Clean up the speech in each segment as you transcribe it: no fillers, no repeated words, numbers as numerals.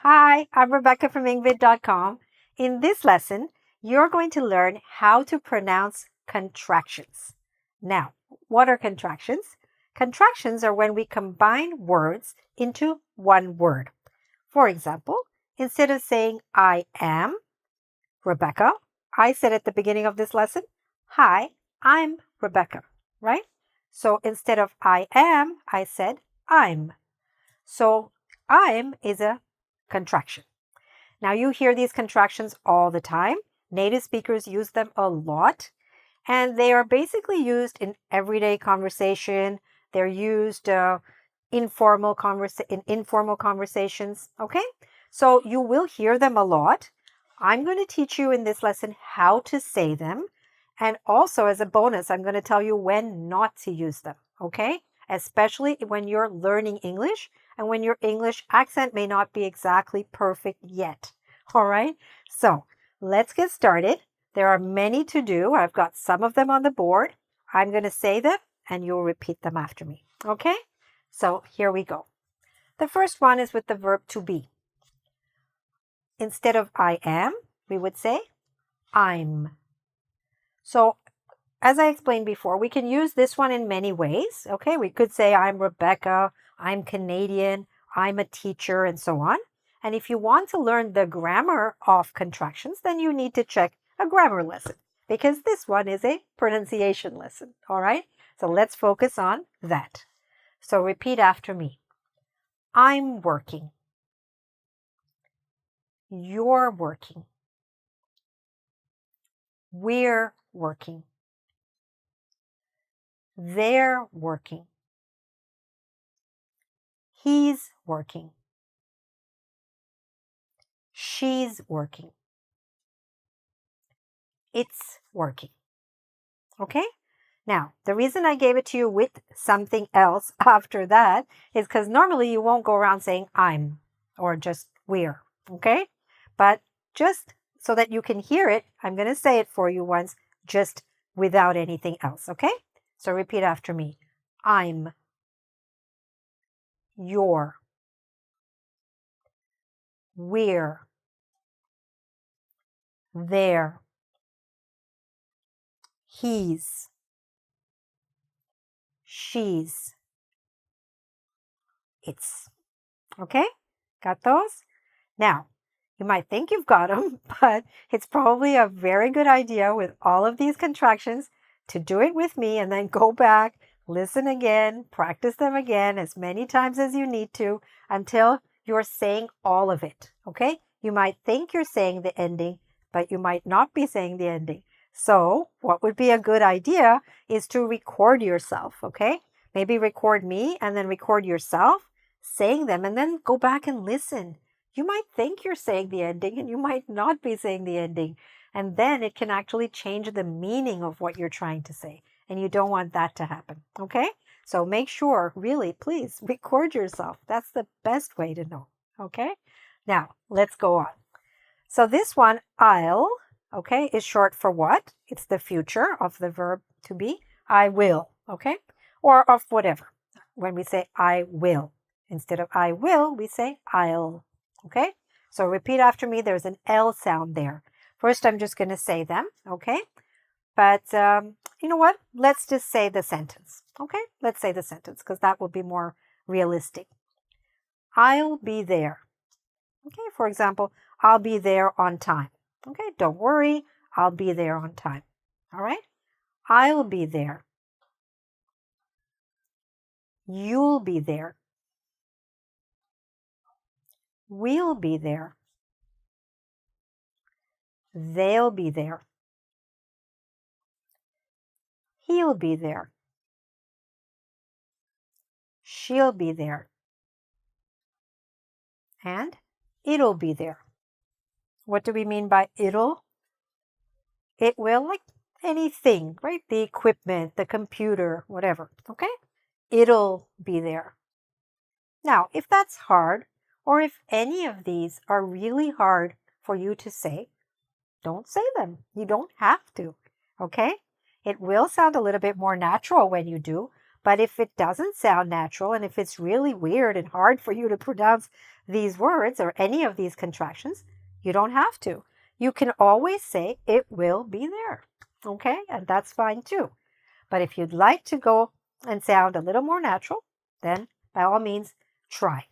Hi, I'm Rebecca from Ingvid.com. In this lesson, you're going to learn how to pronounce contractions. Now, what are contractions? Contractions are when we combine words into one word. For example, instead of saying I am Rebecca, I said at the beginning of this lesson, Hi, I'm Rebecca, right? So instead of I am, I said I'm. So I'm is a contraction. Now you hear these contractions all the time. Native speakers use them a lot, and they are basically used in everyday conversation. They're used in informal conversations. Okay, so you will hear them a lot. I'm going to teach you in this lesson how to say them, and also as a bonus, I'm going to tell you when not to use them. Okay, especially when you're learning English and when your English accent may not be exactly perfect yet. All right, so let's get started. There are many to do. I've got some of them on the board. I'm going to say them and you'll repeat them after me. Okay? So here we go. The first one is with the verb to be. Instead of I am, we would say I'm. So as I explained before, we can use this one in many ways. Okay? We could say I'm Rebecca, I'm Canadian, I'm a teacher, and so on. And if you want to learn the grammar of contractions, then you need to check a grammar lesson because this one is a pronunciation lesson. All right? So let's focus on that. So repeat after me. I'm working. You're working. We're working. They're working. He's working. She's working. It's working. Okay? Now, the reason I gave it to you with something else after that is because normally you won't go around saying I'm or just we're. Okay? But just so that you can hear it, I'm going to say it for you once, just without anything else. Okay? So repeat after me. I'm. You're. We're. They're. He's. She's. It's. Okay? Got those? Now, you might think you've got them, but it's probably a very good idea with all of these contractions to do it with me and then go back, listen again, practice them again as many times as you need to until you're saying all of it. Okay? You might think you're saying the ending, but you might not be saying the ending. So, what would be a good idea is to record yourself. Okay? Maybe record me and then record yourself saying them and then go back and listen. You might think you're saying the ending and you might not be saying the ending. And then it can actually change the meaning of what you're trying to say. And you don't want that to happen. Okay? So make sure, really, please record yourself. That's the best way to know. Okay? Now, let's go on. So this one, I'll, okay, is short for what? It's the future of the verb to be. I will, okay? Or of whatever. When we say I will. Instead of I will, we say I'll. Okay? So repeat after me. There's an L sound there. First, I'm just going to say them. Okay? But you know what? Let's just say the sentence. Okay? Let's say the sentence because that will be more realistic. I'll be there. Okay? For example, I'll be there on time. Okay? Don't worry. I'll be there on time. All right? I'll be there. You'll be there. We'll be there. They'll be there. He'll be there. She'll be there. And it'll be there. What do we mean by it'll? It will, like anything, right? The equipment, the computer, whatever. Okay? It'll be there. Now, if that's hard, or if any of these are really hard for you to say, don't say them. You don't have to. Okay? It will sound a little bit more natural when you do, But if it doesn't sound natural and if it's really weird and hard for you to pronounce these words or any of these contractions, you don't have to. You can always say it will be there. Okay? And that's fine too. But if you'd like to go and sound a little more natural, then by all means, try.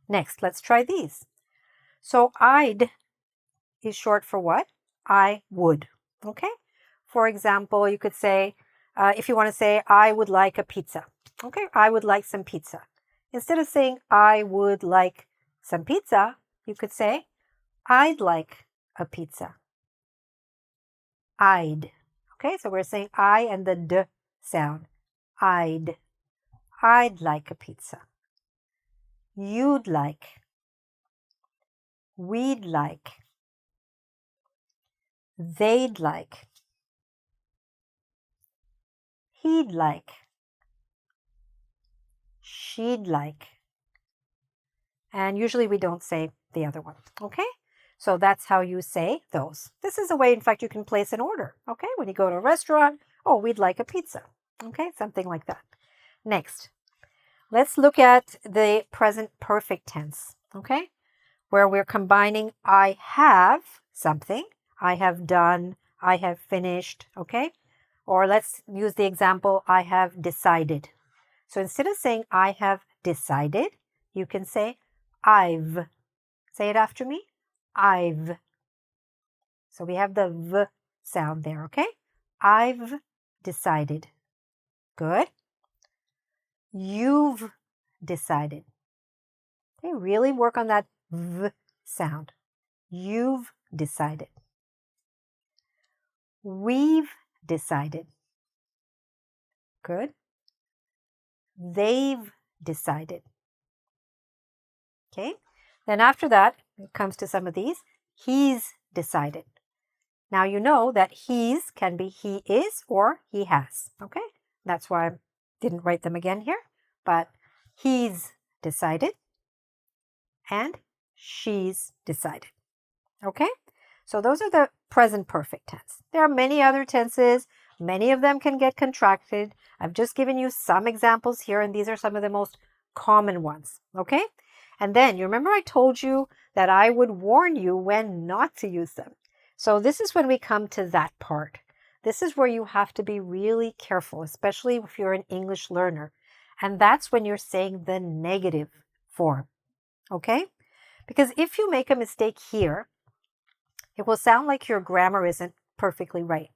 Next, let's try these. So I'd is short for what? I would. Okay? For example, you could say, if you want to say, I would like a pizza. Okay? I would like some pizza. Instead of saying, I would like some pizza, you could say, I'd like a pizza. I'd. Okay? So we're saying I and the D sound. I'd. I'd like a pizza. You'd like. We'd like. They'd like. He'd like. She'd like. And usually we don't say the other one. Okay? So that's how you say those. This is a way, in fact, you can place an order. Okay? When you go to a restaurant, oh, we'd like a pizza. Okay? Something like that. Next, let's look at the present perfect tense. Okay? Where we're combining I have something, I have done, I have finished. Okay? Or let's use the example, I have decided. So instead of saying I have decided, you can say I've. Say it after me. I've. So we have the V sound there, okay? I've decided. Good. You've decided. Okay, really work on that V sound. You've decided. We've decided. Good. They've decided. Okay. Then after that, it comes to some of these. He's decided. Now you know that he's can be he is or he has. Okay. That's why I didn't write them again here. But he's decided and she's decided. Okay. So those are the present perfect tense. There are many other tenses. Many of them can get contracted. I've just given you some examples here, and these are some of the most common ones. Okay. And then you remember I told you that I would warn you when not to use them. So this is when we come to that part. This is where you have to be really careful, especially if you're an English learner. And that's when you're saying the negative form. Okay? Because if you make a mistake here, it will sound like your grammar isn't perfectly right.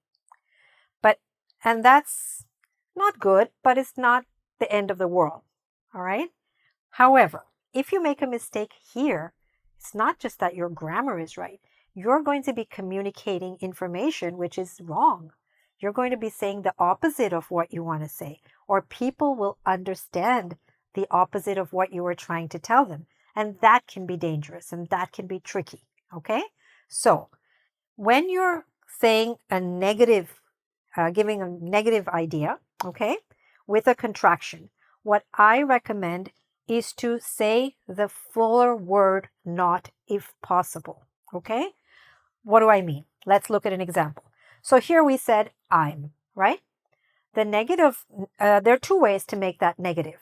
And that's not good, but it's not the end of the world. All right? However, if you make a mistake here, it's not just that your grammar is right. You're going to be communicating information which is wrong. You're going to be saying the opposite of what you want to say, or people will understand the opposite of what you were trying to tell them. And that can be dangerous and that can be tricky. Okay? So when you're saying a negative, giving a negative idea, okay, with a contraction, what I recommend is to say the fuller word not if possible. Okay? What do I mean? Let's look at an example. So here we said I'm, right? The negative, there are two ways to make that negative.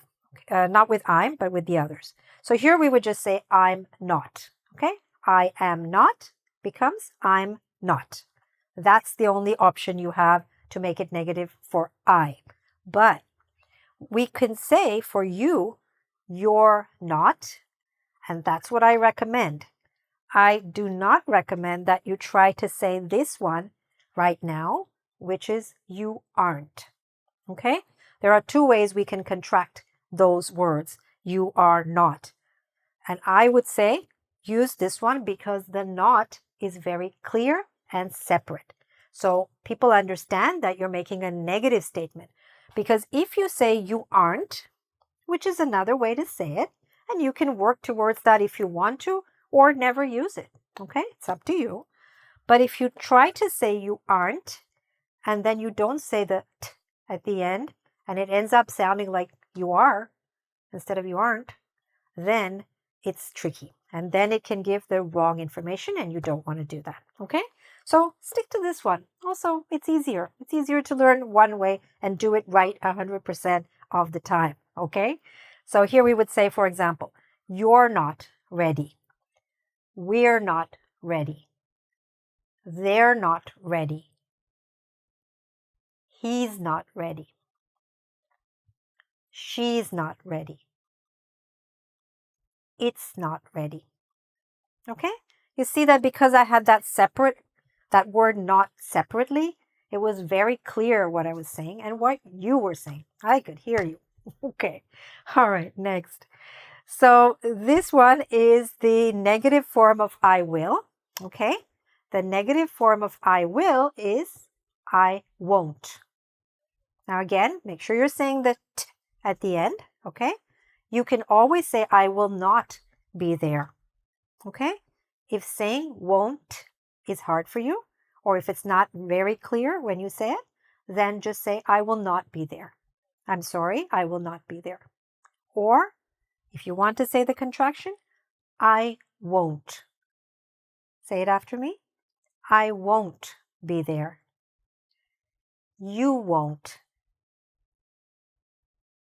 Not with I'm, but with the others. So here we would just say I'm not. Okay? I am not becomes I'm not. That's the only option you have to make it negative for I. But we can say for you, you're not, and that's what I recommend. I do not recommend that you try to say this one right now, which is you aren't. Okay? There are two ways we can contract those words. You are not. And I would say use this one because the not is very clear and separate. So people understand that you're making a negative statement. Because if you say you aren't, which is another way to say it, and you can work towards that if you want to, or never use it. Okay? It's up to you. But if you try to say you aren't, and then you don't say the t at the end, and it ends up sounding like you are instead of you aren't, then it's tricky. And then it can give the wrong information, and you don't want to do that. Okay? So stick to this one. Also, it's easier. It's easier to learn one way and do it right 100% of the time. Okay? So here we would say, for example, you're not ready. We're not ready. They're not ready. He's not ready. She's not ready. It's not ready. Okay? You see that because I had that word not separately, it was very clear what I was saying and what you were saying. I could hear you. Okay. All right, next. So this one is the negative form of I will. Okay? The negative form of I will is I won't. Now again, make sure you're saying the t at the end. Okay? You can always say I will not be there. Okay? If saying won't is hard for you, or if it's not very clear when you say it, then just say I will not be there. I'm sorry, I will not be there. Or if you want to say the contraction, I won't. Say it after me. I won't be there. You won't.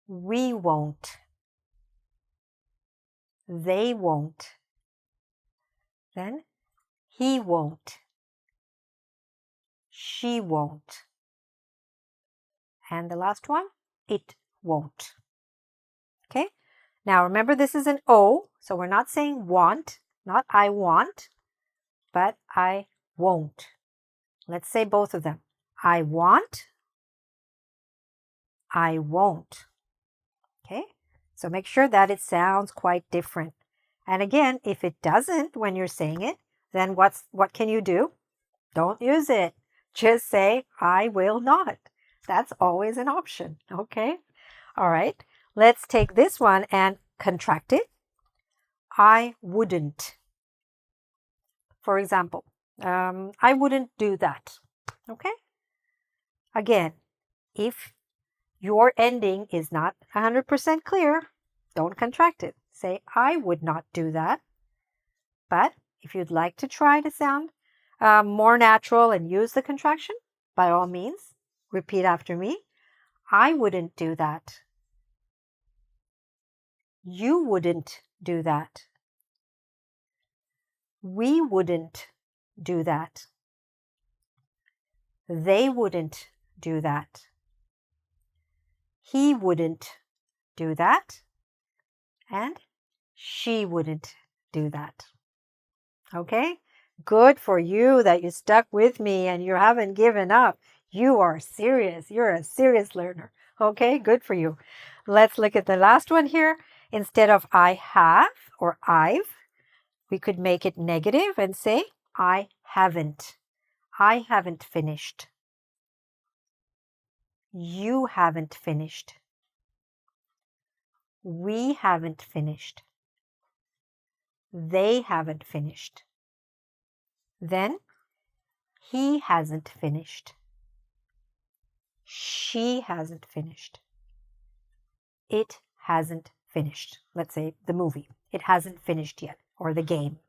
We won't. They won't. Then he won't. She won't. And the last one, it won't. Okay? Now remember this is an O, so we're not saying want, not I want, but I won't. Let's say both of them. I want, I won't. Okay? So make sure that it sounds quite different. And again, if it doesn't when you're saying it, then what can you do? Don't use it. Just say, I will not. That's always an option. Okay? All right. Let's take this one and contract it. I wouldn't. For example, I wouldn't do that. Okay? Again, if your ending is not 100% clear, don't contract it. Say, I would not do that. But if you'd like to try to sound more natural and use the contraction, by all means, repeat after me. I wouldn't do that. You wouldn't do that. We wouldn't do that. They wouldn't do that. He wouldn't do that. And she wouldn't do that. Okay? Good for you that you stuck with me and you haven't given up. You are serious. You're a serious learner. Okay? Good for you. Let's look at the last one here. Instead of I have or I've, we could make it negative and say I haven't. I haven't finished. You haven't finished. We haven't finished. They haven't finished. Then he hasn't finished. She hasn't finished. It hasn't finished. Let's say the movie. It hasn't finished yet. Or the game.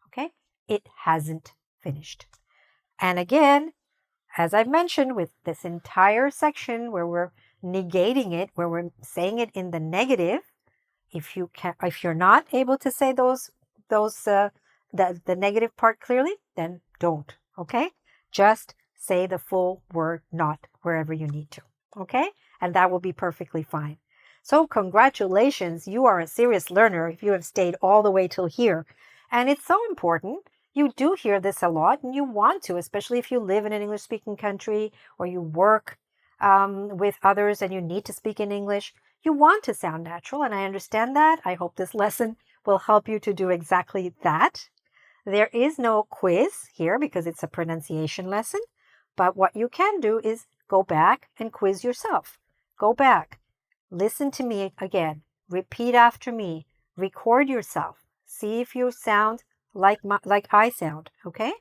Okay? It hasn't finished. And again, as I've mentioned with this entire section where we're negating it, where we're saying it in the negative, if you're not able to say the negative part clearly, then don't. Okay? Just say the full word not wherever you need to. Okay? And that will be perfectly fine. So congratulations, you are a serious learner if you have stayed all the way till here. And it's so important. You do hear this a lot and you want to, especially if you live in an English-speaking country or you work with others and you need to speak in English. You want to sound natural, and I understand that. I hope this lesson will help you to do exactly that. There is no quiz here because it's a pronunciation lesson, but what you can do is go back and quiz yourself. Go back. Listen to me again. Repeat after me. Record yourself. See if you sound like I sound, okay?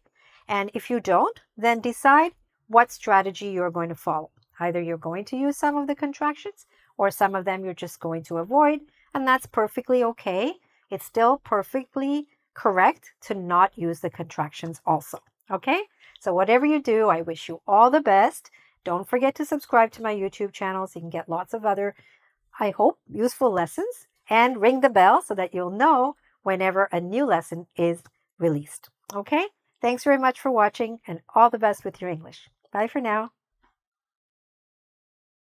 And if you don't, then decide what strategy you're going to follow. Either you're going to use some of the contractions or some of them you're just going to avoid, and that's perfectly okay. It's still perfectly correct to not use the contractions also. Okay? So whatever you do, I wish you all the best. Don't forget to subscribe to my YouTube channel so you can get lots of other, I hope, useful lessons. And ring the bell so that you'll know whenever a new lesson is released. Okay? Thanks very much for watching and all the best with your English. Bye for now.